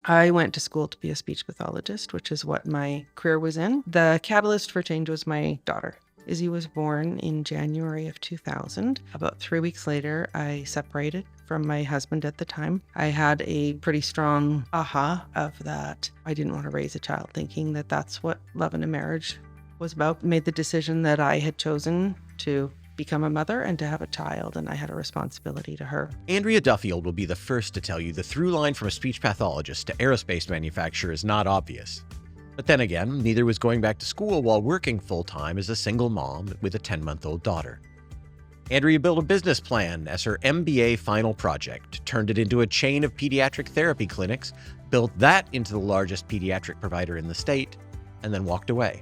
I went to school to be a speech pathologist, which is what my career was in. The catalyst for change was my daughter. Izzy was born in January of 2000. About 3 weeks later, I separated from my husband at the time. I had a pretty strong aha of that. I didn't want to raise a child, thinking that that's what love in a marriage was about. Made the decision that I had chosen to become a mother and to have a child, and I had a responsibility to her. Andrea Duffield will be the first to tell you the through line from a speech pathologist to aerospace manufacturer is not obvious. But then again, neither was going back to school while working full-time as a single mom with a 10-month-old daughter. Andrea built a business plan as her MBA final project, turned it into a chain of pediatric therapy clinics, built that into the largest pediatric provider in the state, and then walked away.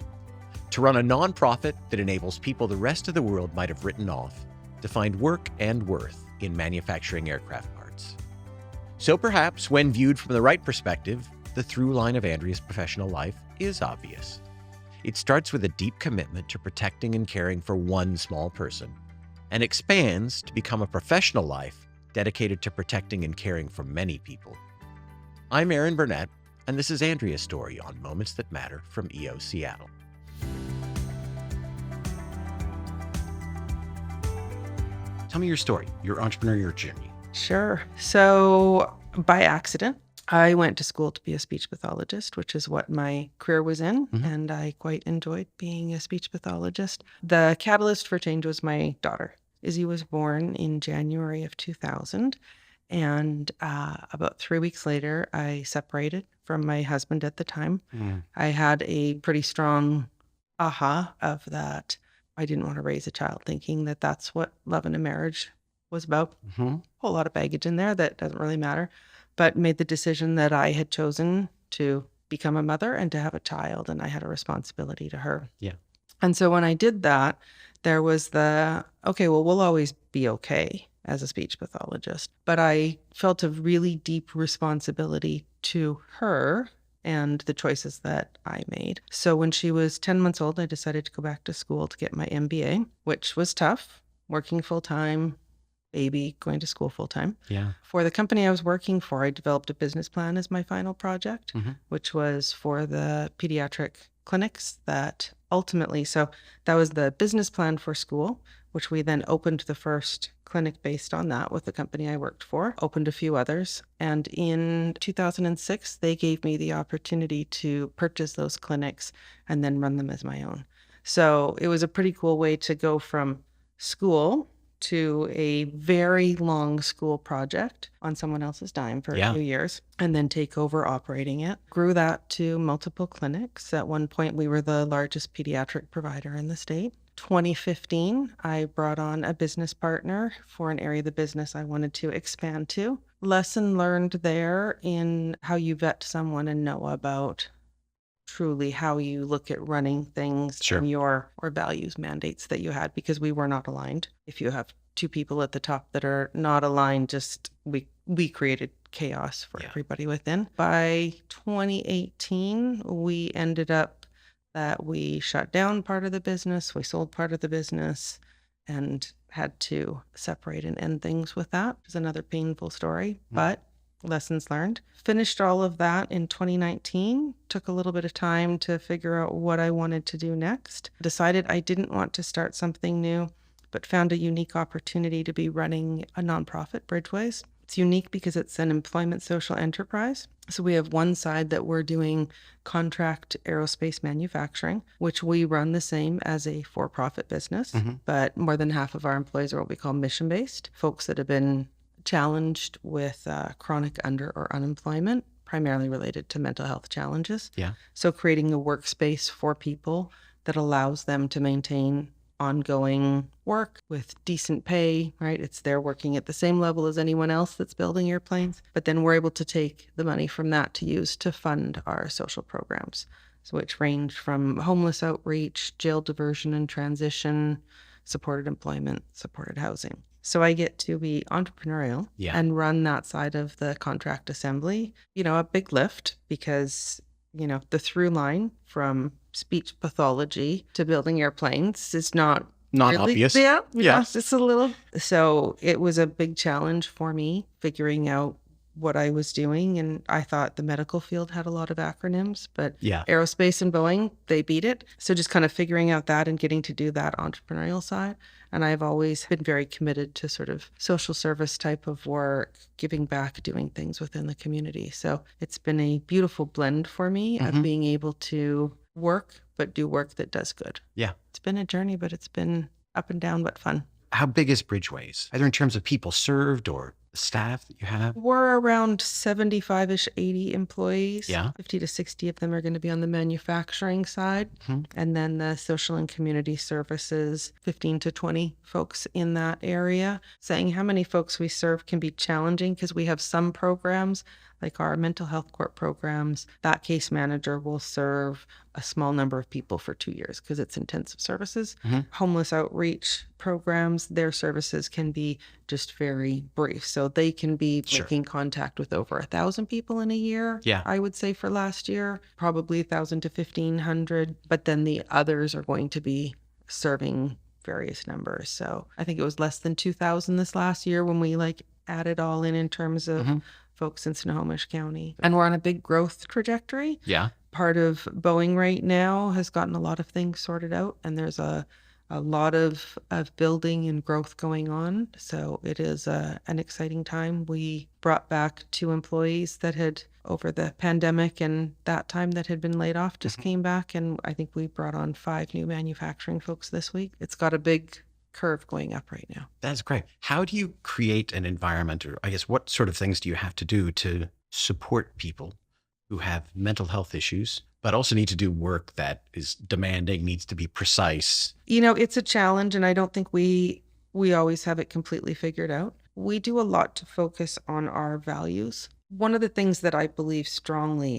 To run a nonprofit that enables people the rest of the world might have written off to find work and worth in manufacturing aircraft parts. So perhaps, when viewed from the right perspective, the through line of Andrea's professional life is obvious. It starts with a deep commitment to protecting and caring for one small person, and expands to become a professional life dedicated to protecting and caring for many people. I'm Aaron Burnett, and this is Andrea's story on Moments That Matter from EO Seattle. Tell me your story, your entrepreneurial journey. Sure. So by accident, I went to school to be a speech pathologist, which is what my career was in, and I quite enjoyed being a speech pathologist. The catalyst for change was my daughter. Izzy was born in January of 2000, and about 3 weeks later, I separated from my husband at the time. I had a pretty strong aha of that. I didn't want to raise a child, thinking that that's what love in a marriage was about. A whole lot of baggage in there that doesn't really matter, but made the decision that I had chosen to become a mother and to have a child, and I had a responsibility to her. Yeah. And so when I did that, there was okay, well, we'll always be okay as a speech pathologist, but I felt a really deep responsibility to her and the choices that I made. So when she was 10 months old, I decided to go back to school to get my MBA, which was tough, working full-time, baby, going to school full-time. Yeah. For the company I was working for, I developed a business plan as my final project, which was for the pediatric clinics that ultimately, so that was the business plan for school, which we then opened the first clinic based on that with the company I worked for, opened a few others. And in 2006, they gave me the opportunity to purchase those clinics and then run them as my own. So it was a pretty cool way to go from school to a very long school project on someone else's dime for a few years, and then take over operating it. Grew that to multiple clinics. At one point, we were the largest pediatric provider in the state. 2015, I brought on a business partner for an area of the business I wanted to expand to. Lesson learned there in how you vet someone and know about truly how you look at running things and your values mandates that you had, because we were not aligned. If you have two people at the top that are not aligned, just we created chaos for everybody within. By 2018, we ended up that we shut down part of the business, we sold part of the business, and had to separate and end things with that. It's another painful story, but lessons learned. Finished all of that in 2019. Took a little bit of time to figure out what I wanted to do next. Decided I didn't want to start something new, but found a unique opportunity to be running a nonprofit, Bridgeways. It's unique because it's an employment social enterprise. So we have one side that we're doing contract aerospace manufacturing, which we run the same as a for-profit business, but more than half of our employees are what we call mission-based, folks that have been challenged with chronic under or unemployment, primarily related to mental health challenges. So creating a workspace for people that allows them to maintain ongoing work with decent pay, right? It's they're working at the same level as anyone else that's building airplanes, but then we're able to take the money from that to use to fund our social programs. So which range from homeless outreach, jail diversion and transition, supported employment, supported housing. So I get to be entrepreneurial and run that side of the contract assembly. A big lift because, the through line from speech pathology to building airplanes is not really obvious. Yeah, it's just a little. So it was a big challenge for me figuring out what I was doing. And I thought the medical field had a lot of acronyms, but Yeah. aerospace and Boeing, they beat it. So just kind of figuring out that and getting to do that entrepreneurial side. And I've always been very committed to sort of social service type of work, giving back, doing things within the community. So it's been a beautiful blend for me of being able to work, but do work that does good. Yeah. It's been a journey, but it's been up and down, but fun. How big is Bridgeways, either in terms of people served or the staff that you have? We're around 75-ish, 80 employees. Yeah. 50 to 60 of them are going to be on the manufacturing side. And then the social and community services, 15 to 20 folks in that area. Saying how many folks we serve can be challenging because we have some programs, like our mental health court programs, that case manager will serve a small number of people for 2 years because it's intensive services. Homeless outreach programs, their services can be just very brief. So they can be making contact with over 1,000 people in a year. Yeah. I would say for last year, probably 1,000 to 1,500. But then the others are going to be serving various numbers. So I think it was less than 2,000 this last year when we added all in terms of folks in Snohomish County. And we're on a big growth trajectory. Yeah. Part of Boeing right now has gotten a lot of things sorted out, and there's a lot of building and growth going on. So it is an exciting time. We brought back 2 employees that had, over the pandemic and that time, that had been laid off, just came back. And I think we brought on 5 new manufacturing folks this week. It's got a big curve going up right now. That's great. How do you create an environment, or I guess what sort of things do you have to do to support people who have mental health issues, but also need to do work that is demanding, needs to be precise? It's a challenge, and I don't think we always have it completely figured out. We do a lot to focus on our values. One of the things that I believe strongly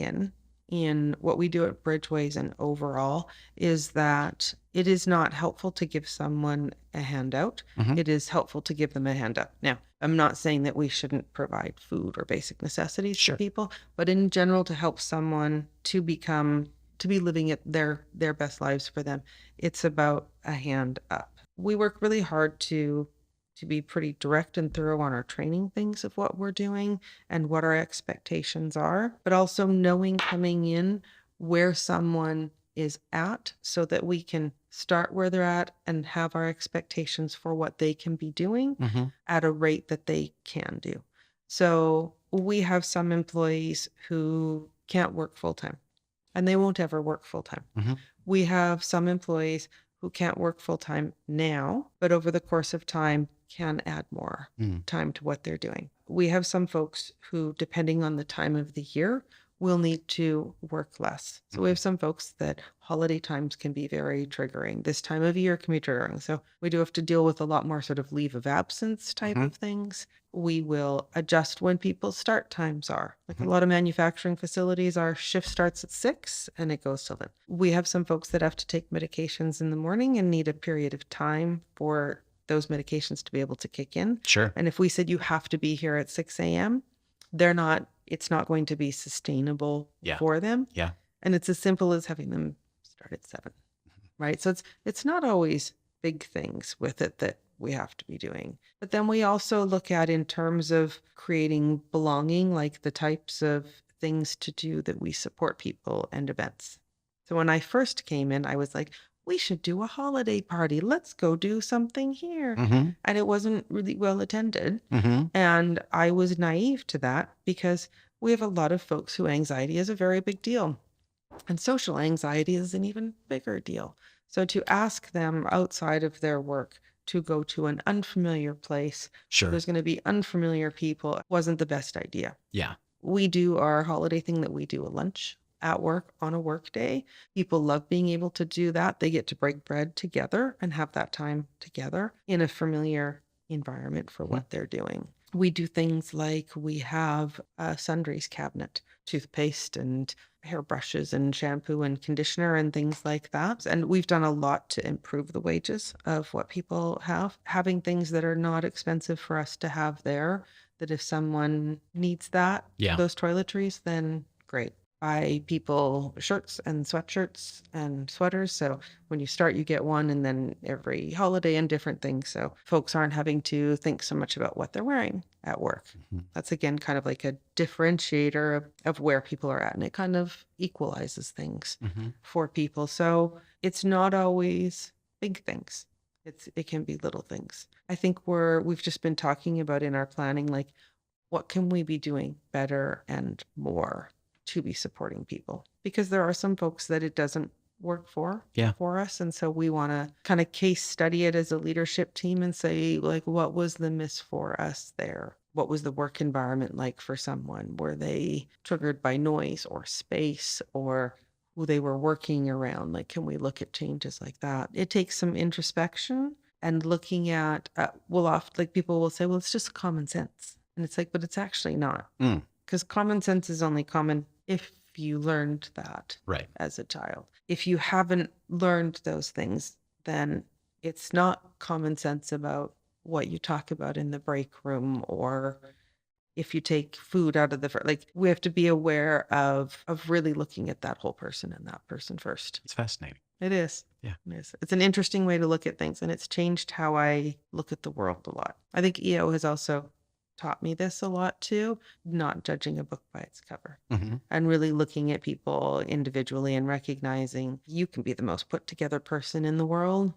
in what we do at Bridgeways and overall is that it is not helpful to give someone a handout. It is helpful to give them a handout. Now, I'm not saying that we shouldn't provide food or basic necessities to people, but in general, to help someone to be living at their best lives for them, it's about a hand up. We work really hard to be pretty direct and thorough on our training things of what we're doing and what our expectations are, but also knowing coming in where someone is at so that we can start where they're at and have our expectations for what they can be doing at a rate that they can do. So we have some employees who can't work full time, and they won't ever work full time. We have some employees who can't work full time now, but over the course of time can add more time to what they're doing. We have some folks who, depending on the time of the year, will need to work less. So we have some folks that holiday times can be very triggering. This time of year can be triggering. So we do have to deal with a lot more sort of leave of absence type of things. We will adjust when people's start times are. Like a lot of manufacturing facilities, our shift starts at 6 and it goes till then. We have some folks that have to take medications in the morning and need a period of time for those medications to be able to kick in. Sure. And if we said you have to be here at 6 a.m., it's not going to be sustainable for them. Yeah. And it's as simple as having them start at 7, right? So it's not always big things with it that we have to be doing. But then we also look at, in terms of creating belonging, like the types of things to do that we support people and events. So when I first came in, I was like, we should do a holiday party. Let's go do something here. And it wasn't really well attended. And I was naive to that because we have a lot of folks who anxiety is a very big deal. And social anxiety is an even bigger deal. So to ask them outside of their work to go to an unfamiliar place, where there's going to be unfamiliar people, wasn't the best idea. Yeah. We do our holiday thing that we do a lunch at work on a work day. People love being able to do that. They get to break bread together and have that time together in a familiar environment for what they're doing. We do things like we have a sundries cabinet, toothpaste and hairbrushes and shampoo and conditioner and things like that. And we've done a lot to improve the wages of what people have, having things that are not expensive for us to have there, that if someone needs that, those toiletries, then great. buy people shirts and sweatshirts and sweaters. So when you start, you get one, and then every holiday and different things. So folks aren't having to think so much about what they're wearing at work. That's again kind of like a differentiator of where people are at, and it kind of equalizes things for people. So it's not always big things. It can be little things. I think we've just been talking about in our planning, like, what can we be doing better and more to be supporting people? Because there are some folks that it doesn't work for us. And so we want to kind of case study it as a leadership team and say, like, what was the miss for us there? What was the work environment like for someone? Were they triggered by noise or space, or who they were working around? Like, can we look at changes like that? It takes some introspection and looking at, like, people will say, well, it's just common sense. And it's like, but it's actually not. Because common sense is only common if you learned that as a child. If you haven't learned those things, then it's not common sense about what you talk about in the break room, or if you take food out of like, we have to be aware of really looking at that whole person and that person first. It's fascinating. It is. Yeah. It is. It's an interesting way to look at things, and it's changed how I look at the world a lot. I think EO has also taught me this a lot too, not judging a book by its cover, and really looking at people individually and recognizing you can be the most put together person in the world,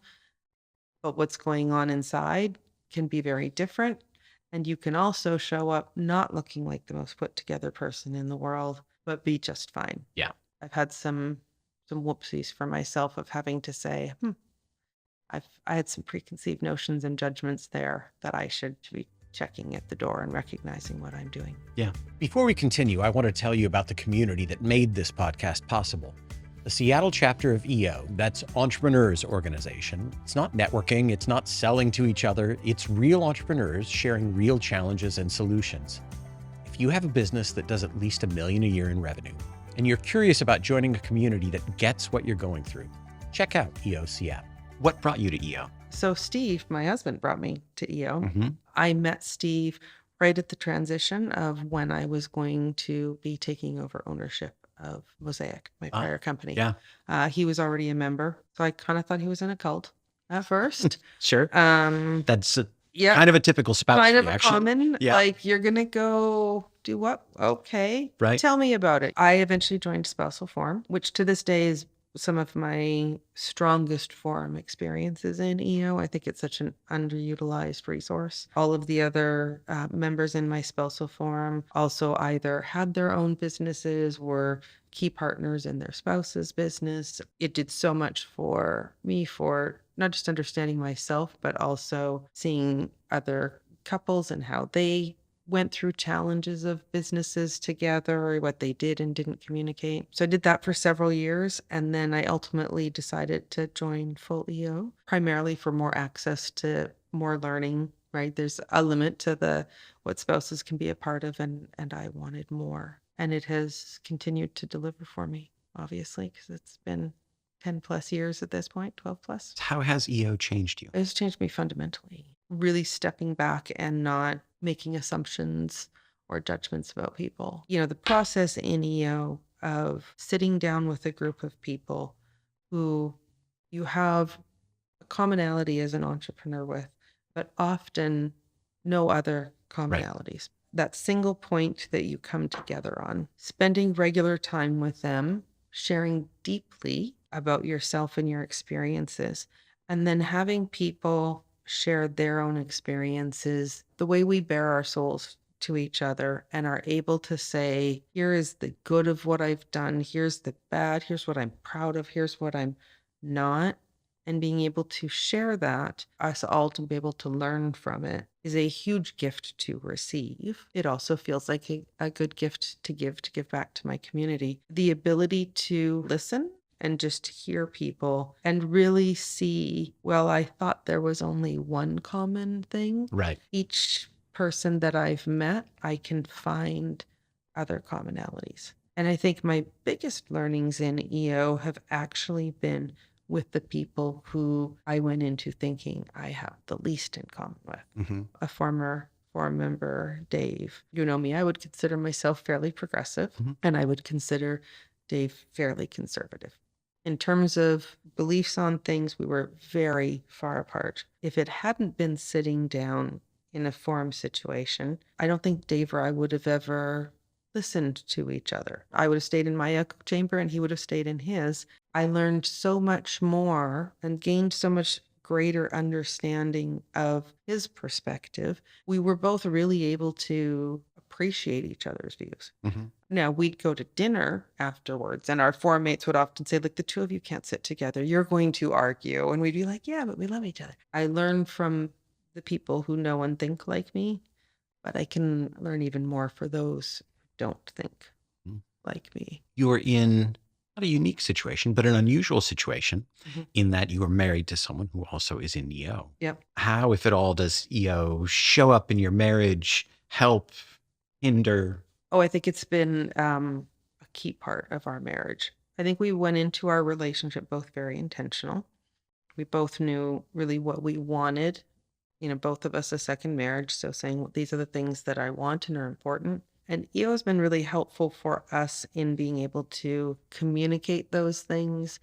but what's going on inside can be very different. And you can also show up not looking like the most put together person in the world, but be just fine. Yeah. I've had some whoopsies for myself of having to say, I had some preconceived notions and judgments there that I should be checking at the door and recognizing what I'm doing. Yeah. Before we continue, I want to tell you about the community that made this podcast possible. The Seattle chapter of EO, that's Entrepreneurs organization. It's not networking, it's not selling to each other, it's real entrepreneurs sharing real challenges and solutions. If you have a business that does at least $1 million a year in revenue, and you're curious about joining a community that gets what you're going through, check out EO Seattle. What brought you to EO? So Steve, my husband, brought me to EO. I met Steve right at the transition of when I was going to be taking over ownership of Mosaic, my prior company. Yeah. He was already a member, so I kind of thought he was in a cult at first. Sure. That's kind of a typical spouse kind of reaction. Common. Yeah. Like, you're going to go do what? Okay. Right. Tell me about it. I eventually joined Spousal Forum, which to this day is some of my strongest forum experiences in EO. I think it's such an underutilized resource. All of the other members in my spousal forum also either had their own businesses, were key partners in their spouse's business. It did so much for me, for not just understanding myself, but also seeing other couples and how they went through challenges of businesses together, or what they did and didn't communicate. So I did that for several years. And then I ultimately decided to join full EO, primarily for more access to more learning, right? There's a limit to what spouses can be a part of, and I wanted more. And it has continued to deliver for me, obviously, because it's been 10 plus years at this point, 12 plus. How has EO changed you? It has changed me fundamentally. Really stepping back and not making assumptions or judgments about people. You know, the process in EO of sitting down with a group of people who you have a commonality as an entrepreneur with, but often no other commonalities. Right. That single point that you come together on, spending regular time with them, sharing deeply about yourself and your experiences, and then having people share their own experiences, the way we bare our souls to each other and are able to say, here is the good of what I've done, here's the bad, here's what I'm proud of, here's what I'm not. And being able to share that, us all to be able to learn from it, is a huge gift to receive. It also feels like a good gift to give back to my community. The ability to listen and just hear people and really see, well, I thought there was only one common thing. Right. Each person that I've met, I can find other commonalities. And I think my biggest learnings in EO have actually been with the people who I went into thinking I have the least in common with. A former board member, Dave. You know me, I would consider myself fairly progressive, and I would consider Dave fairly conservative. In terms of beliefs on things, we were very far apart. If it hadn't been sitting down in a forum situation, I don't think Dave or I would have ever listened to each other. I would have stayed in my echo chamber and he would have stayed in his. I learned so much more and gained so much greater understanding of his perspective. We were both really able to appreciate each other's views. Now, we'd go to dinner afterwards, and our forum mates would often say, like, the two of you can't sit together. You're going to argue. And we'd be like, yeah, but we love each other. I learned from the people who know and think like me, but I can learn even more for those who don't think like me. You're in not a unique situation, but an unusual situation in that you are married to someone who also is in EO. Yep. How, if at all, does EO show up in your marriage, help, hinder? Oh, I think it's been a key part of our marriage. I think we went into our relationship both very intentional. We both knew really what we wanted, both of us a second marriage. So saying, well, these are the things that I want and are important. And EO has been really helpful for us in being able to communicate those things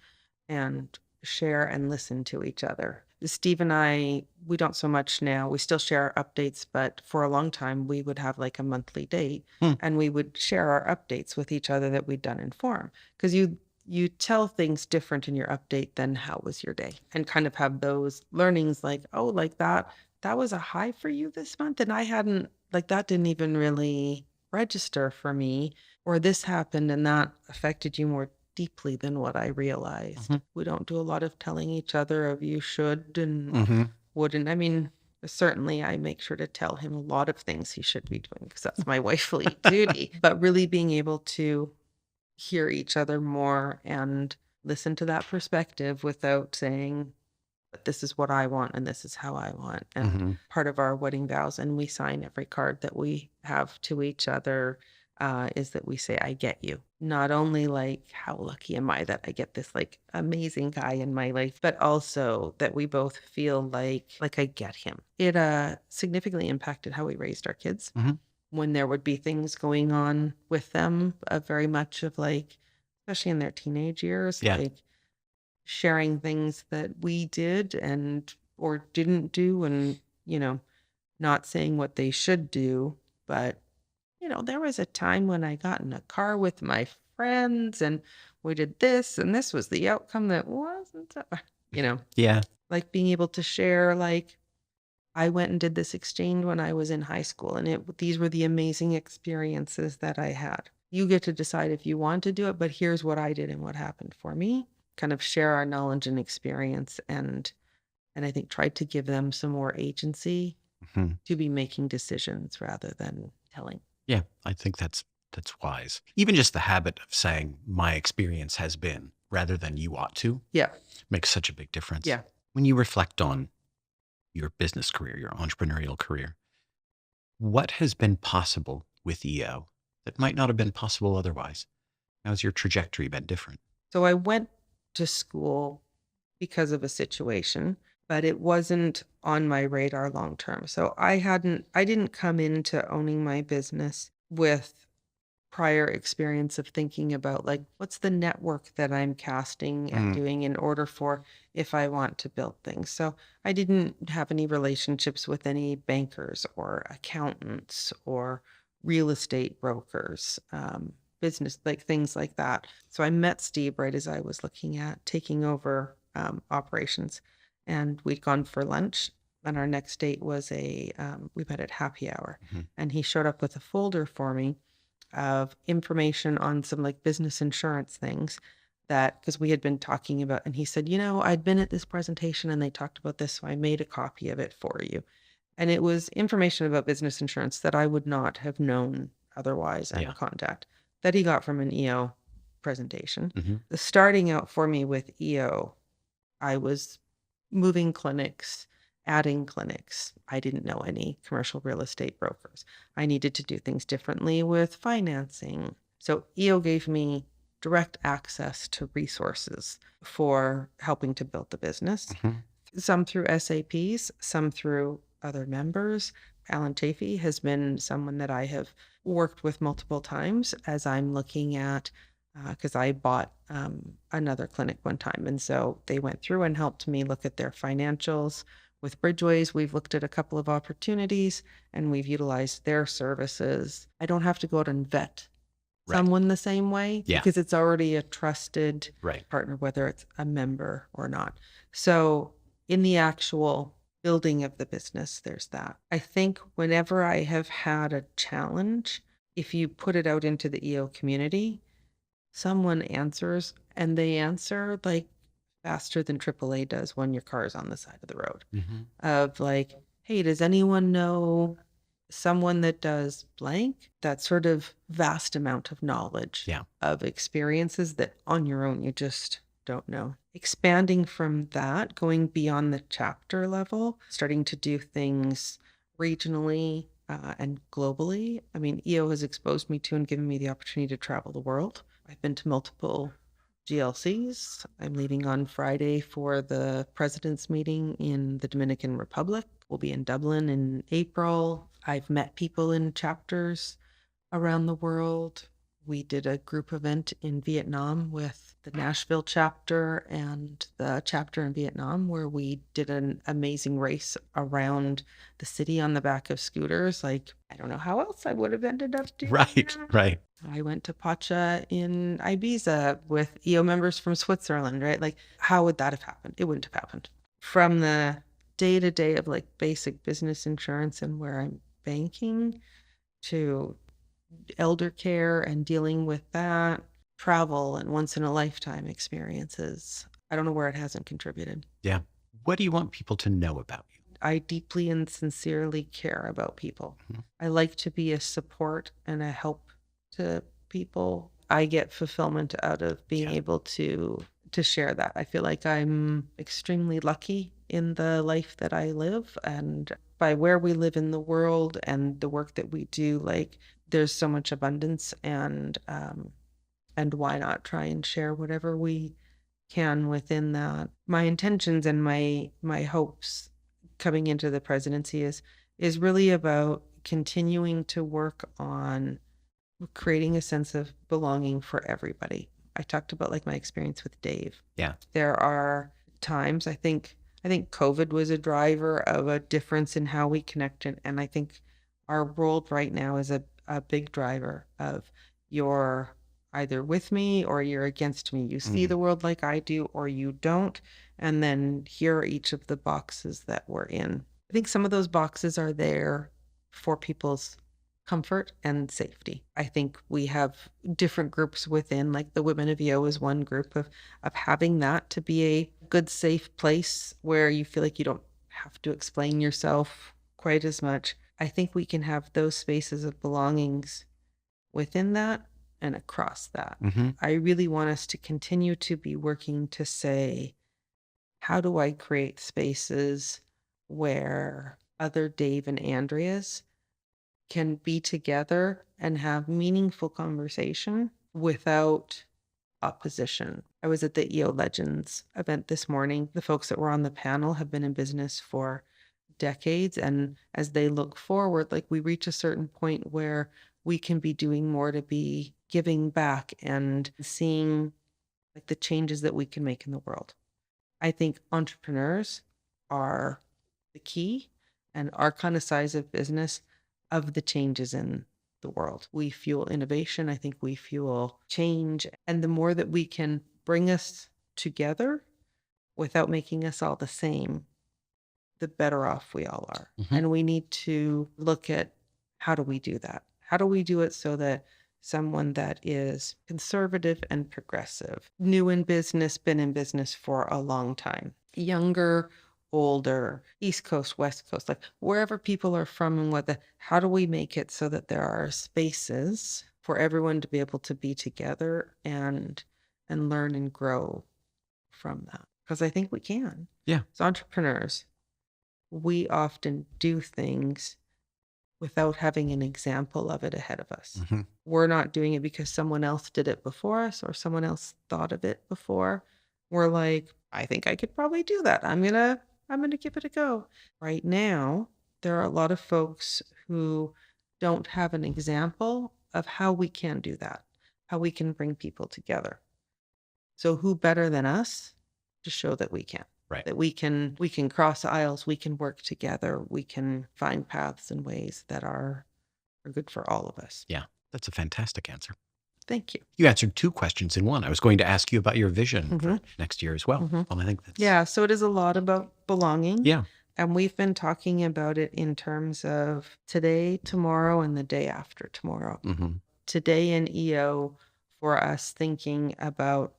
and share and listen to each other. Steve and I, we don't so much now. We still share our updates, but for a long time, we would have like a monthly date and we would share our updates with each other that we'd done in forum. Because you tell things different in your update than how was your day, and kind of have those learnings like, oh, like that was a high for you this month. And I hadn't, like, that didn't even really register for me, or this happened and that affected you more deeply than what I realized. We don't do a lot of telling each other of you should and wouldn't. I mean, certainly I make sure to tell him a lot of things he should be doing because that's my wifely duty, but really being able to hear each other more and listen to that perspective without saying, but this is what I want and this is how I want. And part of our wedding vows, and we sign every card that we have to each other, is that we say, I get you. Not only like, how lucky am I that I get this like amazing guy in my life, but also that we both feel like I get him. It significantly impacted how we raised our kids. When there would be things going on with them, very much of like, especially in their teenage years, like sharing things that we did and or didn't do, and not saying what they should do. But there was a time when I got in a car with my friends and we did this and this was the outcome that wasn't like being able to share, like, I went and did this exchange when I was in high school and these were the amazing experiences that I had. You get to decide if you want to do it, but here's what I did and what happened for me. Kind of share our knowledge and experience, and I think tried to give them some more agency to be making decisions rather than telling. Yeah, I think that's wise. Even just the habit of saying my experience has been rather than you ought to makes such a big difference. Yeah. When you reflect on your business career, your entrepreneurial career, what has been possible with EO that might not have been possible otherwise? How's your trajectory been different? So I went to school because of a situation, but it wasn't on my radar long term. So I didn't come into owning my business with prior experience of thinking about like, what's the network that I'm casting and doing in order for if I want to build things. So I didn't have any relationships with any bankers or accountants or real estate brokers, business, like things like that. So I met Steve right as I was looking at taking over operations, and we'd gone for lunch. And our next date was we met at happy hour, and he showed up with a folder for me of information on some like business insurance things that, because we had been talking about, and he said, I'd been at this presentation and they talked about this, so I made a copy of it for you. And it was information about business insurance that I would not have known otherwise and contact that he got from an EO presentation. The starting out for me with EO, I was moving clinics, adding clinics. I didn't know any commercial real estate brokers. I needed to do things differently with financing. So EO gave me direct access to resources for helping to build the business. Some through SAPs, some through other members, Alan Chafee has been someone that I have worked with multiple times as I'm looking at, because I bought another clinic one time. And so they went through and helped me look at their financials. With Bridgeways, we've looked at a couple of opportunities and we've utilized their services. I don't have to go out and vet Right. someone the same way Yeah. because it's already a trusted Right. partner, whether it's a member or not. So in the actual building of the business, there's that. I think whenever I have had a challenge, if you put it out into the EO community, someone answers and they answer like faster than AAA does when your car is on the side of the road. Mm-hmm. Of like, hey, does anyone know someone that does blank? That sort of vast amount of knowledge Yeah. of experiences that on your own you just don't know. Expanding from that, going beyond the chapter level, starting to do things regionally and globally. I mean, EO has exposed me to and given me the opportunity to travel the world. I've been to multiple GLCs. I'm leaving on Friday for the president's meeting in the Dominican Republic. We'll be in Dublin in April. I've met people in chapters around the world. We did a group event in Vietnam with the Nashville chapter and the chapter in Vietnam, where we did an amazing race around the city on the back of scooters. Like, I don't know how else I would have ended up doing Right. that. Right. I went to Pacha in Ibiza with EO members from Switzerland, right? Like, how would that have happened? It wouldn't have happened. From the day-to-day of like basic business insurance and where I'm banking to elder care and dealing with that, travel and once in a lifetime experiences. I don't know where it hasn't contributed. Yeah. What do you want people to know about you? I deeply and sincerely care about people. Mhm. I like to be a support and a help to people. I get fulfillment out of being Yeah. able to share that. I feel like I'm extremely lucky in the life that I live, and by where we live in the world and the work that we do, like there's so much abundance, and why not try and share whatever we can within that. My intentions and my hopes coming into the presidency is really about continuing to work on creating a sense of belonging for everybody. I talked about like my experience with Dave. Yeah. There are times I think COVID was a driver of a difference in how we connect, and I think our world right now is a big driver of you're either with me or you're against me. You see the world like I do or you don't, and then here are each of the boxes that we're in. I think some of those boxes are there for people's comfort and safety. I think we have different groups within, like the Women of EO is one group of having that to be a good, safe place where you feel like you don't have to explain yourself quite as much. I think we can have those spaces of belongings within that and across that. Mm-hmm. I really want us to continue to be working to say, how do I create spaces where other Dave and Andreas can be together and have meaningful conversation without opposition. I was at the EO Legends event this morning. The folks that were on the panel have been in business for decades. And as they look forward, like we reach a certain point where we can be doing more to be giving back and seeing like the changes that we can make in the world. I think entrepreneurs are the key and our kind of size of business of the changes in the world. We fuel innovation. I think we fuel change. And the more that we can bring us together without making us all the same, the better off we all are. Mm-hmm. And we need to look at how do we do that? How do we do it so that someone that is conservative and progressive, new in business, been in business for a long time, younger, older, East Coast, West Coast, like wherever people are from and how do we make it so that there are spaces for everyone to be able to be together and learn and grow from that? Because I think we can. Yeah. As entrepreneurs, we often do things without having an example of it ahead of us. Mm-hmm. We're not doing it because someone else did it before us or someone else thought of it before. We're like, I think I could probably do that. I'm gonna give it a go. Right now, there are a lot of folks who don't have an example of how we can do that, how we can bring people together. So who better than us to show that we can? Right. That we can cross aisles, we can work together, we can find paths and ways that are good for all of us. Yeah, that's a fantastic answer. Thank you. You answered two questions in one. I was going to ask you about your vision for next year as well. Mhm. I think that's Yeah, so it is a lot about belonging. Yeah. And we've been talking about it in terms of today, tomorrow, and the day after tomorrow. Mm-hmm. Today in EO, for us thinking about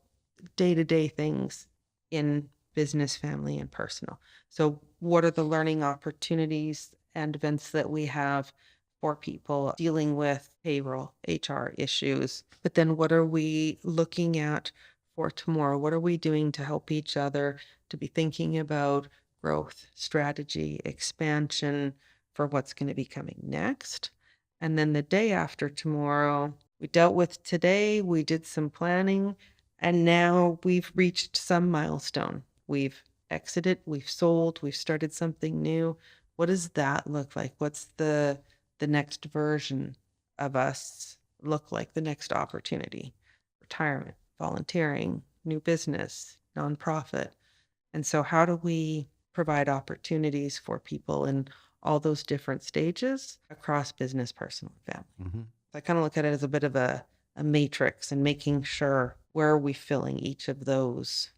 day-to-day things in business, family, and personal. So what are the learning opportunities and events that we have for people dealing with payroll, HR issues? But then what are we looking at for tomorrow? What are we doing to help each other to be thinking about growth, strategy, expansion for what's going to be coming next? And then the day after tomorrow, we dealt with today, we did some planning, and now we've reached some milestone. We've exited, we've sold, we've started something new. What does that look like? What's the next version of us look like? The next opportunity, retirement, volunteering, new business, nonprofit. And so how do we provide opportunities for people in all those different stages across business, personal, and family? Mm-hmm. I kind of look at it as a bit of a matrix and making sure where are we filling each of those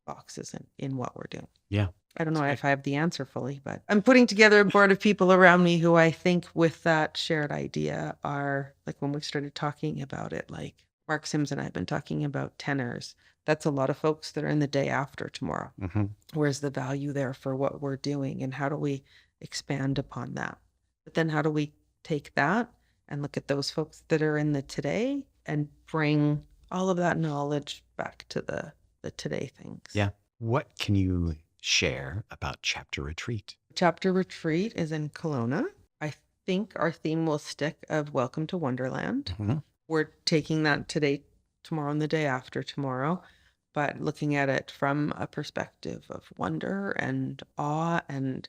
boxes in what we're doing. Yeah. I don't know if I have the answer fully, but I'm putting together a board of people around me who I think with that shared idea are like when we started talking about it, like Mark Sims and I have been talking about tenors. That's a lot of folks that are in the day after tomorrow. Mm-hmm. Where's the value there for what we're doing and how do we expand upon that? But then how do we take that and look at those folks that are in the today and bring all of that knowledge back to the today things? Yeah. What can you share about Chapter Retreat? Chapter Retreat is in Kelowna. I think our theme will stick of Welcome to Wonderland. Mm-hmm. We're taking that today, tomorrow, and the day after tomorrow, but looking at it from a perspective of wonder and awe and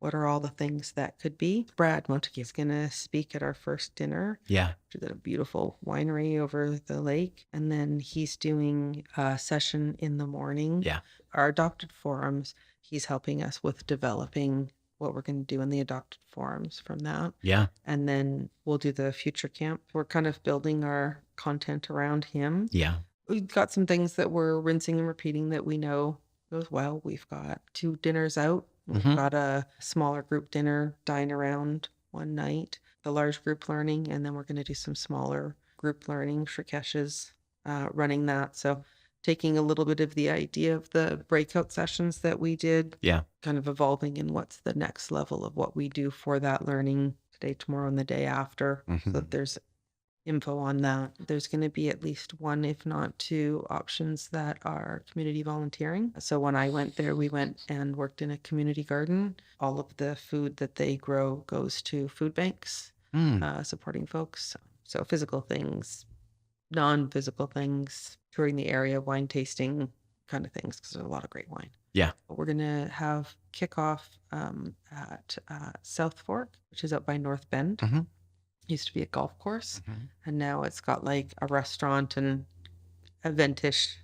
what are all the things that could be. Brad Montague is going to speak at our first dinner. Yeah. Which is at a beautiful winery over the lake. And then he's doing a session in the morning. Yeah. Our adopted forums, he's helping us with developing what we're going to do in the adopted forums from that. Yeah. And then we'll do the future camp. We're kind of building our content around him. Yeah. We've got some things that we're rinsing and repeating that we know goes well. We've got 2 dinners out. We've got a smaller group dinner, dine around one night, the large group learning, and then we're going to do some smaller group learning. Shrikesh is running that. So taking a little bit of the idea of the breakout sessions that we did, kind of evolving in what's the next level of what we do for that learning today, tomorrow, and the day after, so that there's info on that. There's going to be at least 1, if not 2 options that are community volunteering. So when I went there, we went and worked in a community garden. All of the food that they grow goes to food banks, supporting folks. So physical things, non-physical things, touring the area, wine tasting kind of things, because there's a lot of great wine. Yeah. But we're going to have kickoff at South Fork, which is out by North Bend. Used to be a golf course, and now it's got like a restaurant and eventish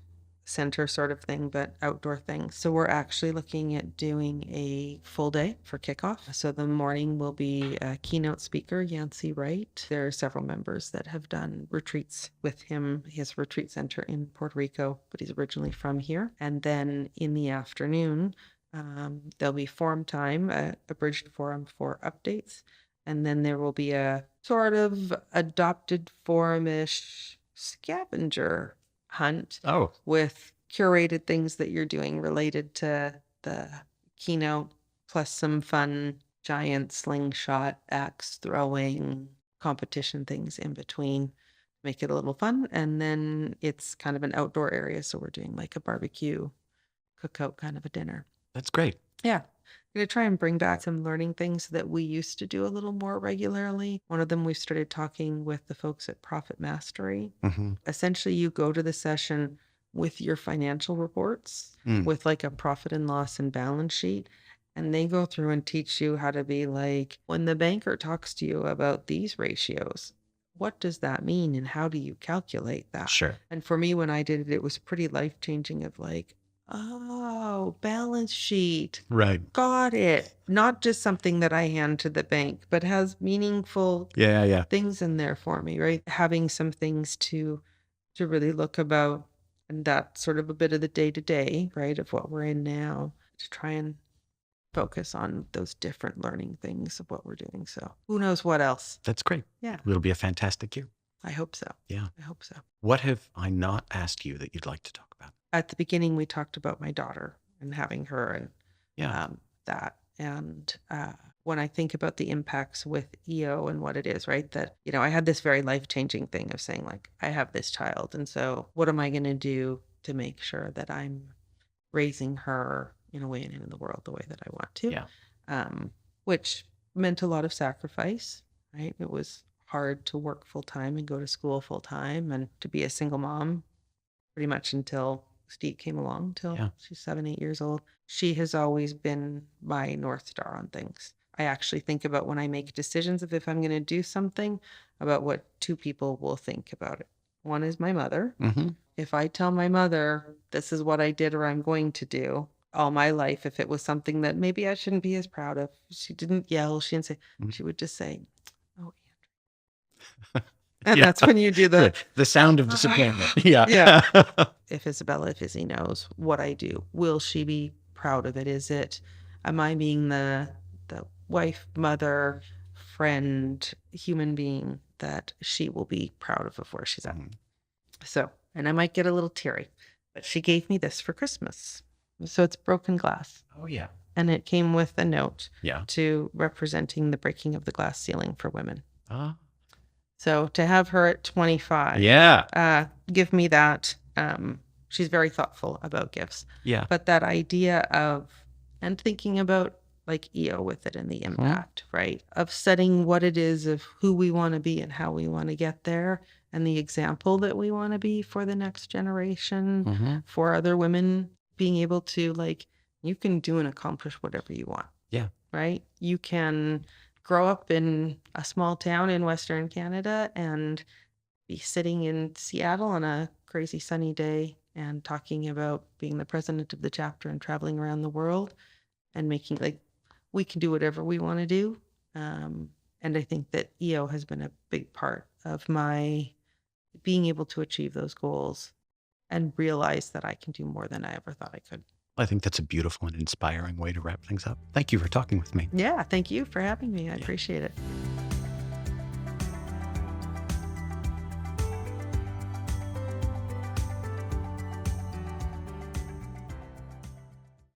center sort of thing, but outdoor thing. So we're actually looking at doing a full day for kickoff. So the morning will be a keynote speaker, Yancey Wright. There are several members that have done retreats with him. He has a retreat center in Puerto Rico, but he's originally from here. And then in the afternoon, there'll be forum time, a bridged forum for updates. And then there will be a sort of adopted forum-ish scavenger hunt with curated things that you're doing related to the keynote, plus some fun giant slingshot, axe throwing, competition things in between. Make it a little fun. And then it's kind of an outdoor area. So we're doing like a barbecue cookout kind of a dinner. That's great. Yeah. I'm going to try and bring back some learning things that we used to do a little more regularly. One of them, we've started talking with the folks at Profit Mastery. Essentially, you go to the session with your financial reports, with like a profit and loss and balance sheet, And they go through and teach you how to be like, when the banker talks to you about these ratios, what does that mean and how do you calculate that? Sure. And for me, when I did it, it was pretty life-changing of like, oh, balance sheet. Right. Got it. Not just something that I hand to the bank, but has meaningful Yeah. things in there for me, right? Having some things to really look about, and that's sort of a bit of the day-to-day, right, of what we're in now, to try and focus on those different learning things of what we're doing. So who knows what else? That's great. Yeah. It'll be a fantastic year. I hope so. Yeah. I hope so. What have I not asked you that you'd like to talk about? At the beginning, we talked about my daughter and having her and Yeah. that. And when I think about the impacts with EO and what it is, right, that, you know, I had this very life-changing thing of saying, like, I have this child. And so what am I going to do to make sure that I'm raising her in a way and in the world the way that I want to? Yeah. Which meant a lot of sacrifice, right? It was hard to work full-time and go to school full-time and to be a single mom pretty much until Steve came along, till she's 7, 8 years old. She has always been my North Star on things. I actually think about when I make decisions of if I'm going to do something, about what two people will think about it. One is my mother. Mm-hmm. If I tell my mother, this is what I did or I'm going to do, all my life, if it was something that maybe I shouldn't be as proud of, she didn't yell, she didn't say, she would just say, oh, Andrea. And that's when you do the sound of disappointment. Yeah. If Izzy knows what I do, will she be proud of it? Am I being the wife, mother, friend, human being that she will be proud of where she's at? So, and I might get a little teary, but she gave me this for Christmas. So it's broken glass. Oh, yeah. And it came with a note Yeah. to representing the breaking of the glass ceiling for women. So to have her at 25, give me that. She's very thoughtful about gifts. Yeah. But that idea of, and thinking about like EO with it and the impact, right? Of setting what it is of who we want to be and how we want to get there, and the example that we want to be for the next generation, for other women, being able to, like, you can do and accomplish whatever you want. Yeah. Right? You can grow up in a small town in Western Canada and be sitting in Seattle on a crazy sunny day and talking about being the president of the chapter and traveling around the world and making, like, we can do whatever we want to do. And I think that EO has been a big part of my being able to achieve those goals and realize that I can do more than I ever thought I could. I think that's a beautiful and inspiring way to wrap things up. Thank you for talking with me. Yeah, thank you for having me. I appreciate it.